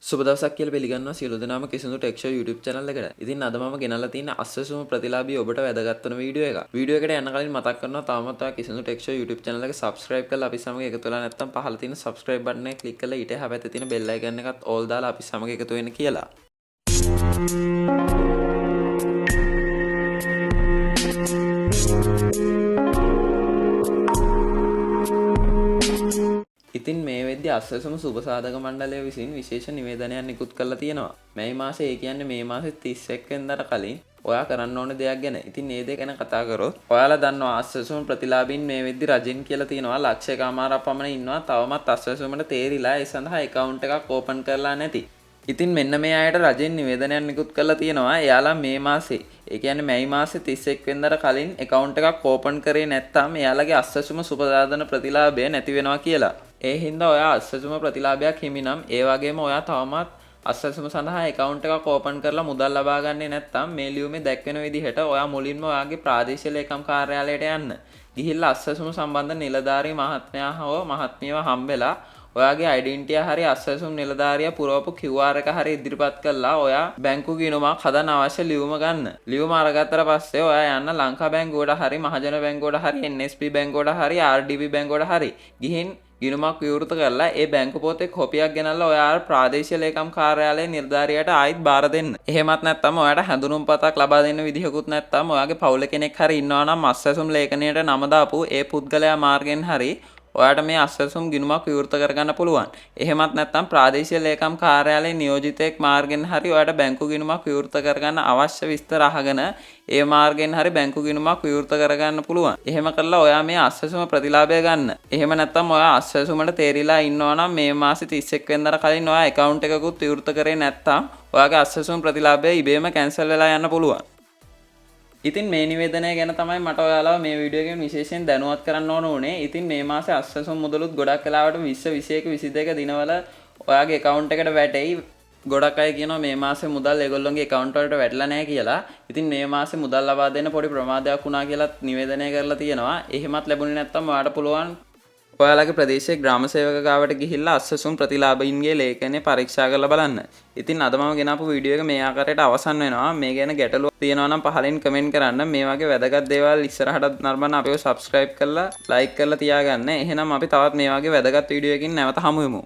සුබ දවසක් කියලා පිළිගන්නවා සියලු දෙනාම කිසිදු ටෙක් ෂෝ YouTube channel එකට. ඉතින් අද මම ගෙනල්ලා තියෙන අස්සසුම ප්‍රතිලාභී ඔබට වැදගත් වෙන වීඩියෝ එකක්. වීඩියෝ එකට යන්න කලින් මතක් කරනවා තාමත් ඔයා කිසිදු ටෙක් ෂෝ YouTube channel එක subscribe කරලා අපි සමග එකතු වෙලා නැත්නම් පහළ තියෙන subscribe button එක click කරලා ඊට එහා පැත්තේ තියෙන bell icon එකත් all දාලා අපි සමග එකතු වෙන්න කියලා. ඉතින් මේ වෙද්දී අස්සසුම සුබ සාධක මණ්ඩලය විසින් විශේෂ නිවේදනයක් නිකුත් කරලා තියෙනවා. මේ මාසේ ඒ කියන්නේ මේ මාසේ 31 වෙනිදාට කලින් ඔයා කරන්න ඕන දෙයක් ගැන. ඉතින් මේ දේ ගැන කතා කරොත් ඔයාලා දන්නවා අස්සසුම ප්‍රතිලාභීන් මේ වෙද්දී රජින් කියලා තියෙනවා ලක්ෂයකමාරක් පමණ ඉන්නවා. තවමත් අස්සසුමට තේරිලා ඒ සඳහා account එකක් open කරලා නැති. ඉතින් මෙන්න මේ අයට රජෙන් නිවේදනයක් නිකුත් කරලා තියෙනවා. එයාලා මේ මාසේ ඒ කියන්නේ මැයි මාසේ 31 වෙනිදාට කලින් account එකක් open කරේ නැත්නම් එයාලගේ අස්සසුම සුබසාධන ප්‍රතිලාභය නැති වෙනවා කියලා. ඒ හින්දා ඔයා අස්සසුම ප්‍රතිලාභයක් හිමි නම් ඒ වගේම ඔයා තවමත් අස්සසුම සඳහා account එකක් open කරලා මුදල් ලබා ගන්නේ නැත්නම් මේ ලියුමේ දැක්වෙන විදිහට ඔයා මුලින්ම ඔයාගේ ප්‍රාදේශීය ලේකම් කාර්යාලයට යන්න. ගිහිල්ලා අස්සසුම සම්බන්ධ නිලධාරී මහත්මයා හෝ මහත්මියව හම්බෙලා ඔයාගේ ඩෙන්ටිය හරි අස්සසුම් නිලධාරියා පුරවපු QR එක හරි ඉදිරිපත් කළා ඔයා බැංකු ගිණුමක් හදන්න අවශ්‍ය ලියුම ගන්න. ලියුම අරගත්තට පස්සේ ඔයා යන්න ලංකා බැංකුවට හරි මහජන බැංකුවට හරි NSB බැංකුවට හරි RDB බැංකුවට හරි ගිහින් ගිණුමක් විවෘත කරලා ඒ බැංකු පොතේ කොපියක් ගෙනල්ලා ඔයා ප්‍රාදේශීය ලේකම් කාර්යාලයේ නිලධාරියාට ආයිත් බාර දෙන්න. එහෙමත් නැත්නම් ඔයාට හැඳුනුම්පතක් ලබා දෙන්න විදිහකුත් නැත්නම් ඔයාගේ පවුලේ කෙනෙක් හරි ඉන්නවා නම් අස්සසුම් ලේඛනයට නම දාපු ඒ පුද්ගලයා මාර්ගෙන් හරි ඔයාට මේ අස්සසුම් ගිණුමක් විවෘත කරගන්න පුළුවන්. එහෙමත් නැත්නම් ප්‍රාදේශීය ලේකම් කාර්යාලයේ නියෝජිතයෙක් මාර්ගෙන් හරි ඔයාට බැංකු ගිණුමක් විවෘත කරගන්න අවශ්‍ය විස්තර අහගෙන ඒ මාර්ගෙන් හරි බැංකු ගිණුමක් විවෘත කරගන්න පුළුවන්. එහෙම කරලා ඔයා මේ අස්සසුම ප්‍රතිලාභය ගන්න. එහෙම නැත්නම් ඔයා අස්සසුමට තේරිලා ඉන්නවා නම් මේ මාසේ 31 වෙනිදාට කලින් ඔයා account එකකුත් විවෘත කරේ නැත්නම් ඔයාගේ අස්සසුම ප්‍රතිලාභය ඉබේම cancel වෙලා යන්න පුළුවන්. ඉතින් මේ නිවේදනය ගැන තමයි මට ඔයාලව මේ වීඩියෝ එකෙන් විශේෂයෙන් දැනුවත් කරන්න ඕන උනේ. ඉතින් මේ මාසේ අස්සසුම් මුදලුත් ගොඩක් වෙලාවට 20 21 22 දිනවල ඔයාගේ account එකට වැටෙයි. ගොඩක් අය කියනවා මේ මාසේ මුදල් ඒගොල්ලොන්ගේ account වලට වැටලා නැහැ කියලා. ඉතින් මේ මාසේ මුදල් ලබා දෙන්න පොඩි ප්‍රමාදයක් වුණා කියලා නිවේදනය කරලා තියෙනවා. එහෙමත් ලැබුණේ නැත්නම් ඔයාලට පුළුවන් ඔයාලගේ ප්‍රදේශයේ ග්‍රාම සේවක ගාවට ගිහිල්ලා අස්සසුම් ප්‍රතිලාභීන්ගේ ලේඛනය පරීක්ෂා කරලා බලන්න. ඉතින් අද මම ගෙනාපු වීඩියෝ එක මේ ආකාරයට අවසන් වෙනවා. මේ ගැන ගැටලුවක් තියෙනවා නම් පහලින් කමෙන්ට් කරන්න. මේ වගේ වැදගත් දේවල් ඉස්සරහට නරඹන්න අපිව subscribe කරලා like කරලා තියාගන්න. එහෙනම් අපි තවත් මේ වගේ වැදගත් වීඩියෝ එකකින් නැවත හමු වෙමු.